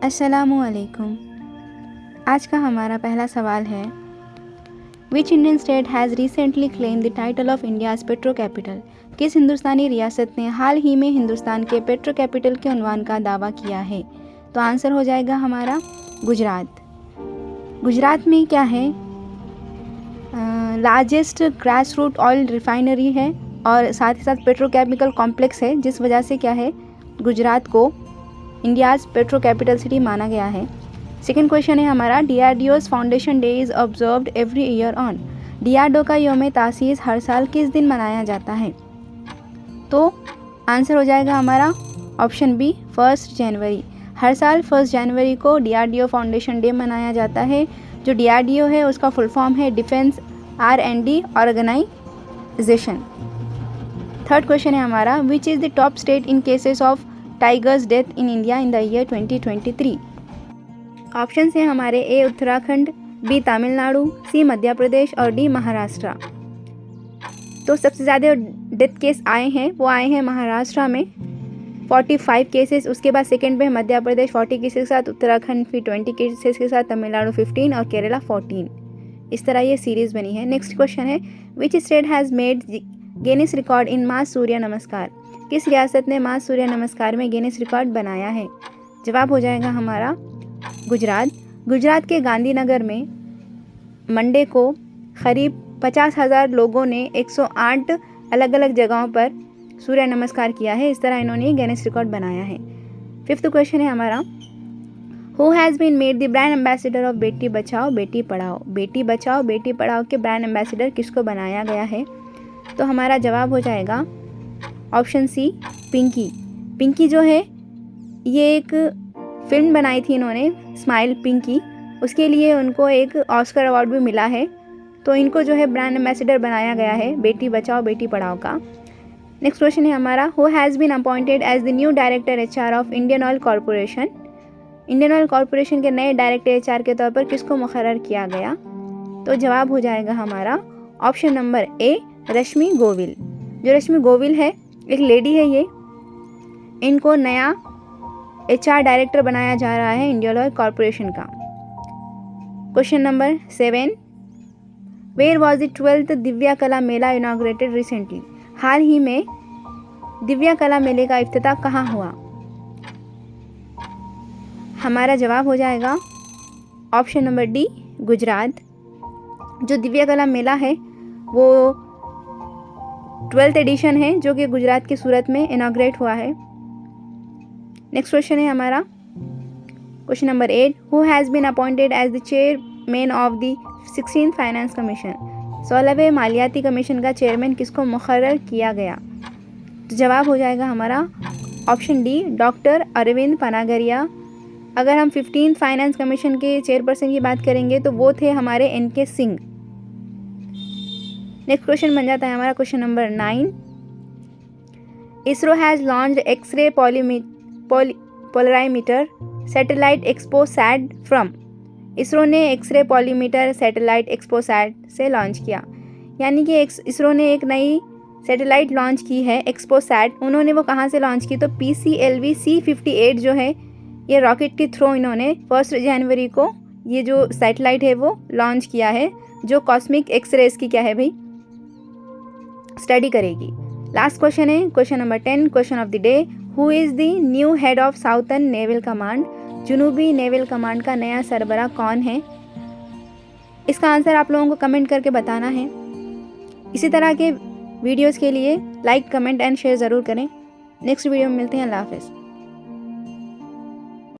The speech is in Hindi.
अस्सलामुअलैकुम। आज का हमारा पहला सवाल है, which Indian state has recently claim the title of India's petro capital. किस हिंदुस्तानी रियासत ने हाल ही में हिंदुस्तान के पेट्रो कैपिटल के उन्वान का दावा किया है? तो आंसर हो जाएगा हमारा गुजरात। गुजरात में क्या है, largest grass root oil refinery है और साथ ही साथ पेट्रोकेमिकल कॉम्प्लेक्स है, जिस वजह से क्या है, गुजरात को इंडियाज़ पेट्रो कैपिटल सिटी माना गया है। सेकेंड क्वेश्चन है हमारा, DRDO's foundation day is observed every year on. DRDO का यौम तासीस हर साल किस दिन मनाया जाता है? तो आंसर हो जाएगा हमारा ऑप्शन बी, 1 जनवरी। हर साल 1 जनवरी को DRDO फाउंडेशन डे मनाया जाता है। जो DRDO है उसका फुल फॉर्म है defence R&D organisation. Third question है हमारा, which is the top state in cases of tigers death in India in the year 2023। Option है हमारे A Uttarakhand, B Tamil Nadu, C Madhya Pradesh और डी महाराष्ट्र। तो सबसे ज़्यादा डेथ केस आए हैं वो आए हैं महाराष्ट्र में 45 केसेस, उसके बाद सेकंड पे मध्य प्रदेश 40 केसेस के साथ, उत्तराखंड फिर 20 केसेस के साथ, तमिलनाडु 15 और केरला 14। इस तरह ये सीरीज़ बनी है। नेक्स्ट क्वेश्चन है, which state has made Guinness record in mass Surya Namaskar. किस रियासत ने मास सूर्य नमस्कार में गिनीज रिकॉर्ड बनाया है? जवाब हो जाएगा हमारा गुजरात। गुजरात के गांधीनगर में मंडे को करीब 50,000 लोगों ने 108 अलग अलग जगहों पर सूर्य नमस्कार किया है। इस तरह इन्होंने गिनीज रिकॉर्ड बनाया है। फिफ्थ क्वेश्चन है हमारा, who has been made the brand ambassador of Beti Bachao Beti Padhao. बेटी बचाओ बेटी पढ़ाओ के ब्रांड एम्बेसडर किसको बनाया गया है? तो हमारा जवाब हो जाएगा ऑप्शन सी, पिंकी। पिंकी जो है ये एक फिल्म बनाई थी इन्होंने, स्माइल पिंकी, उसके लिए उनको एक ऑस्कर अवार्ड भी मिला है। तो इनको जो है ब्रांड एम्बेसडर बनाया गया है बेटी बचाओ बेटी पढ़ाओ का। नेक्स्ट क्वेश्चन है हमारा, who has been appointed as the new director HR of Indian Oil Corporation. Indian Oil Corporation के नए डायरेक्टर HR के तौर पर किसको मुकर्रर किया गया? तो जवाब हो जाएगा हमारा ऑप्शन नंबर ए, रश्मि गोविल। जो रश्मि गोविल है एक लेडी है, ये इनको नया HR डायरेक्टर बनाया जा रहा है इंडियन ऑयल कॉरपोरेशन का। Question number 7, where was the 12th Divya Kala Mela inaugurated recently. हाल ही में दिव्या कला मेले का इफ्तिताह कहाँ हुआ? हमारा जवाब हो जाएगा ऑप्शन नंबर डी, गुजरात। जो दिव्या कला मेला है वो 12th एडिशन है जो कि गुजरात के सूरत में इनॉग्रेट हुआ है। नेक्स्ट क्वेश्चन है हमारा, question number 8, who has been appointed as the chairman of the 16th finance commission. 16वें मालियाती कमीशन का चेयरमैन किसको मुकर्रर किया गया? तो जवाब हो जाएगा हमारा option D, doctor Arvind Panagariya. अगर हम 15th फाइनेंस कमीशन के चेयरपर्सन की बात करेंगे तो वो थे हमारे NK सिंह। नेक्स्ट क्वेश्चन बन जाता है हमारा question number 9, ISRO has launched X ray polarimeter satellite XPoSat from. ISRO ने एक्सरे पॉलीमीटर सैटेलाइट एक्सपोसैट से लॉन्च किया, यानी कि इसरो ने एक नई सैटेलाइट लॉन्च की है एक्सपोसैट। उन्होंने वो कहाँ से लॉन्च की? तो PCLV C58 जो है ये रॉकेट के थ्रू इन्होंने 1 जनवरी को ये जो सैटेलाइट है वो लॉन्च किया है, जो कॉस्मिक एक्सरेज की क्या है भाई, स्टडी करेगी। लास्ट क्वेश्चन है question number 10, question of the day, who is the new head of southern naval command. जुनूबी नेवल कमांड का नया सरबराह कौन है? इसका आंसर आप लोगों को कमेंट करके बताना है। इसी तरह के वीडियोस के लिए लाइक, कमेंट एंड शेयर ज़रूर करें। नेक्स्ट वीडियो में मिलते हैं। अल्लाह हाफ़िज़।